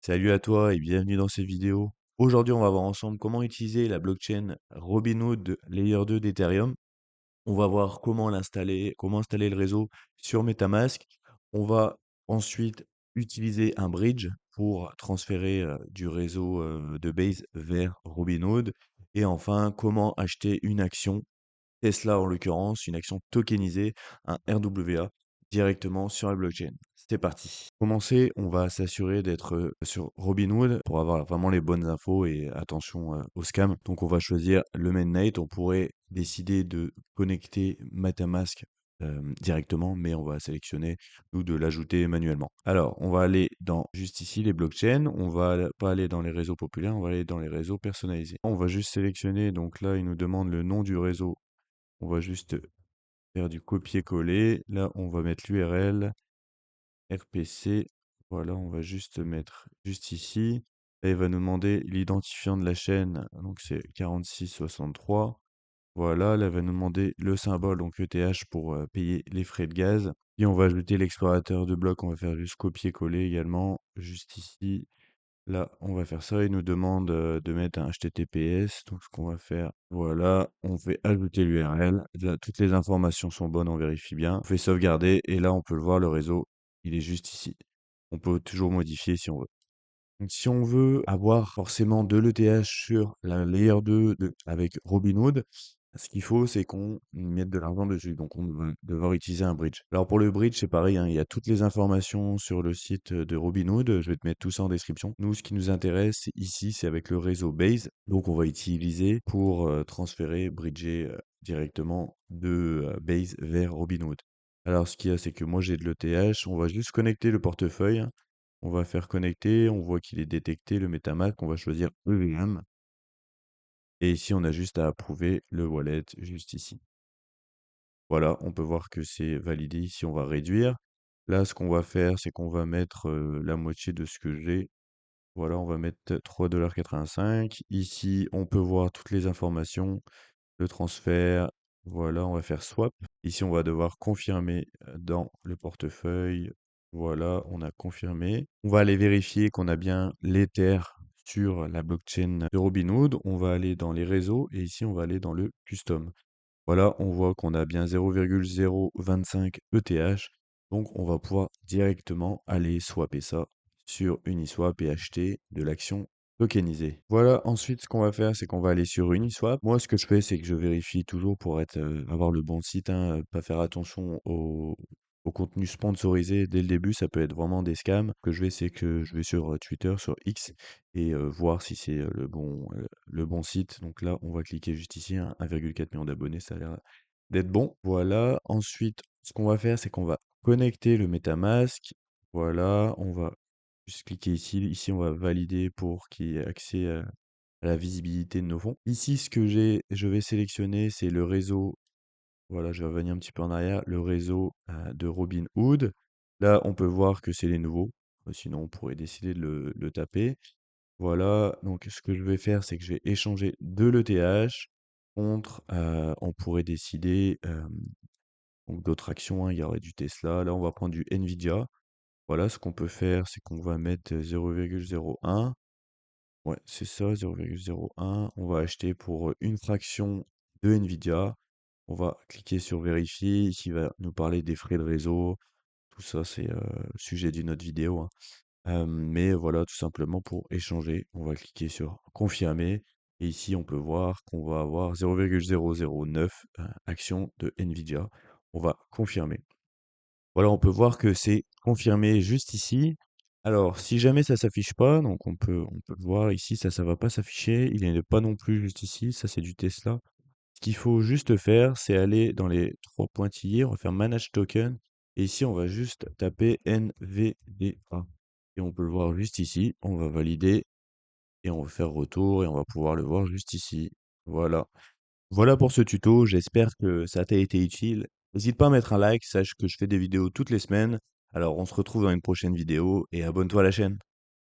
Salut à toi et bienvenue dans cette vidéo. Aujourd'hui, on va voir ensemble comment utiliser la blockchain Robinhood Layer 2 d'Ethereum. On va voir comment l'installer, comment installer le réseau sur MetaMask. On va ensuite utiliser un bridge pour transférer du réseau de Base vers Robinhood. Et enfin, comment acheter une action Tesla en l'occurrence, une action tokenisée, un RWA, directement sur la blockchain. C'est parti. Pour commencer, on va s'assurer d'être sur Robinhood pour avoir vraiment les bonnes infos et attention aux scams. Donc on va choisir le mainnet. On pourrait décider de connecter MetaMask directement, mais on va sélectionner nous de l'ajouter manuellement. Alors, on va aller dans juste ici les blockchains. On va pas aller dans les réseaux populaires, on va aller dans les réseaux personnalisés. On va juste sélectionner. Donc là, il nous demande le nom du réseau, on va juste faire du copier-coller. Là, on va mettre l'URL RPC. Voilà, on va juste mettre juste ici. Là, il va nous demander l'identifiant de la chaîne. Donc, c'est 4663. Voilà, là, il va nous demander le symbole, donc ETH, pour payer les frais de gaz. Et on va ajouter l'explorateur de blocs. On va faire juste copier-coller également, juste ici. Là, on va faire ça. Il nous demande de mettre un HTTPS. Donc, ce qu'on va faire, voilà, on fait ajouter l'URL. Là, toutes les informations sont bonnes, on vérifie bien. On fait sauvegarder et là, on peut le voir, le réseau, il est juste ici. On peut toujours modifier si on veut. Donc, si on veut avoir forcément de l'ETH sur la layer 2 avec Robinhood, ce qu'il faut, c'est qu'on mette de l'argent dessus. Donc, on va devoir utiliser un bridge. Alors, pour le bridge, c'est pareil, hein, il y a toutes les informations sur le site de Robinhood. Je vais te mettre tout ça en description. Nous, ce qui nous intéresse ici, c'est avec le réseau Base. Donc, on va utiliser pour transférer, bridger directement de Base vers Robinhood. Alors, ce qu'il y a, c'est que moi, j'ai de l'ETH. On va juste connecter le portefeuille. On va faire connecter, on voit qu'il est détecté, le MetaMask, on va choisir EVM. Et ici, on a juste à approuver le wallet, juste ici. Voilà, on peut voir que c'est validé. Ici, on va réduire. Là, ce qu'on va faire, c'est qu'on va mettre la moitié de ce que j'ai. Voilà, on va mettre 3,85 $. Ici, on peut voir toutes les informations, le transfert. Voilà, on va faire swap. Ici, on va devoir confirmer dans le portefeuille. Voilà, on a confirmé. On va aller vérifier qu'on a bien l'Ether sur la blockchain de Robinhood. On va aller dans les réseaux et ici, on va aller dans le custom. Voilà, on voit qu'on a bien 0,025 ETH. Donc, on va pouvoir directement aller swapper ça sur Uniswap et acheter de l'action tokenisée. Voilà, ensuite, ce qu'on va faire, c'est qu'on va aller sur Uniswap. Moi, ce que je fais, c'est que je vérifie toujours pour être, avoir le bon site, hein, pas faire attention au contenu sponsorisé dès le début. Ça peut être vraiment des scams. Ce que je fais, c'est que je vais sur Twitter, sur X, et voir si c'est le bon site. Donc là, on va cliquer juste ici, hein, 1,4 million d'abonnés, ça a l'air d'être bon. Voilà. Ensuite, ce qu'on va faire, c'est qu'on va connecter le MetaMask. Voilà, on va juste cliquer ici. Ici, on va valider pour qu'il y ait accès à la visibilité de nos fonds. Ici, ce que je vais sélectionner, c'est le réseau. Voilà, je vais revenir un petit peu en arrière. Le réseau de Robinhood. Là, on peut voir que c'est les nouveaux. Sinon, on pourrait décider de le taper. Voilà, donc ce que je vais faire, c'est que je vais échanger de l'ETH contre, on pourrait décider donc d'autres actions, hein, il y aurait du Tesla. Là, on va prendre du Nvidia. Voilà, ce qu'on peut faire, c'est qu'on va mettre 0,01. Ouais, c'est ça, 0,01. On va acheter pour une fraction de Nvidia. On va cliquer sur vérifier. Ici, il va nous parler des frais de réseau. Tout ça, c'est le sujet d'une autre vidéo, hein. Mais voilà, tout simplement pour échanger, on va cliquer sur confirmer et ici on peut voir qu'on va avoir 0,009 actions de Nvidia. On va confirmer. Voilà, on peut voir que c'est confirmé juste ici. Alors, si jamais ça s'affiche pas, donc on peut le voir ici, ça va pas s'afficher. Il n'est pas non plus juste ici. Ça, c'est du Tesla. Ce qu'il faut juste faire, c'est aller dans les trois pointillés, on va faire Manage Token, et ici, on va juste taper NVDA. Et on peut le voir juste ici, on va valider, et on va faire retour, et on va pouvoir le voir juste ici. Voilà. Voilà pour ce tuto, j'espère que ça t'a été utile. N'hésite pas à mettre un like, sache que je fais des vidéos toutes les semaines. Alors on se retrouve dans une prochaine vidéo, et abonne-toi à la chaîne.